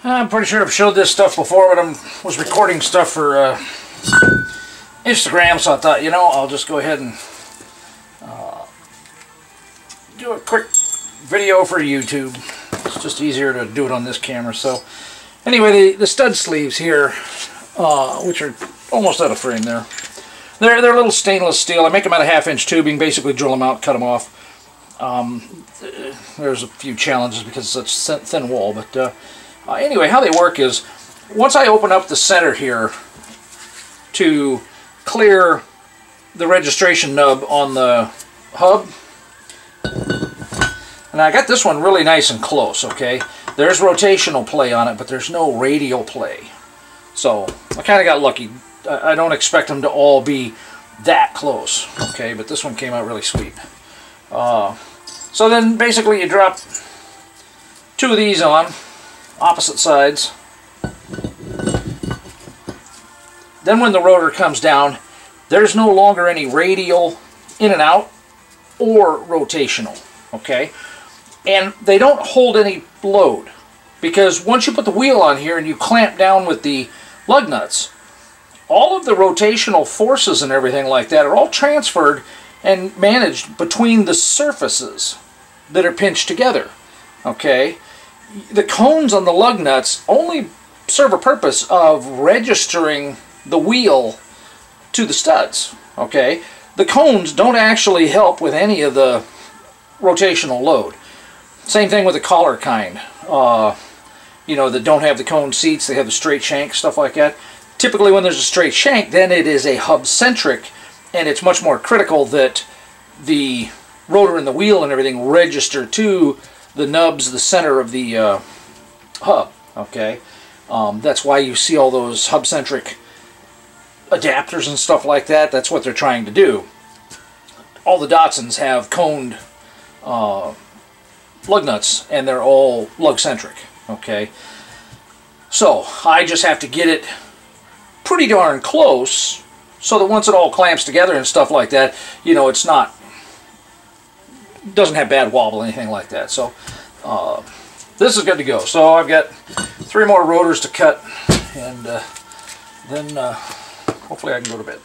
I'm pretty sure I've showed this stuff before, but I was recording stuff for Instagram, so I thought, you know, I'll just go ahead and do a quick video for YouTube. It's just easier to do it on this camera. So anyway, the stud sleeves here, which are almost out of frame there, they're little stainless steel. I make them out of 1/2-inch tubing, basically drill them out, cut them off. There's a few challenges because it's such thin wall, but anyway, how they work is, once I open up the center here to clear the registration nub on the hub, and I got this one really nice and close, okay? There's rotational play on it, but there's no radial play. So I kind of got lucky. I don't expect them to all be that close, okay? But this one came out really sweet. So then basically you drop 2 of these on opposite sides. Then when the rotor comes down, there's no longer any radial in and out or rotational, okay? And they don't hold any load, because once you put the wheel on here and you clamp down with the lug nuts, all of the rotational forces and everything like that are all transferred and managed between the surfaces that are pinched together, okay? The cones on the lug nuts only serve a purpose of registering the wheel to the studs, okay? The cones don't actually help with any of the rotational load. Same thing with the collar kind, you know, that don't have the cone seats, they have the straight shank, stuff like that. Typically when there's a straight shank, then it is a hub-centric, and it's much more critical that the rotor and the wheel and everything register to the nubs, the center of the hub, okay? That's why you see all those hub-centric adapters and stuff like that. That's what they're trying to do. All the Datsuns have coned lug nuts, and they're all lug-centric, okay? So I just have to get it pretty darn close so that once it all clamps together and stuff like that, you know, it's not, doesn't have bad wobble or anything like that. So this is good to go. So I've got 3 more rotors to cut, and then hopefully I can go to bed.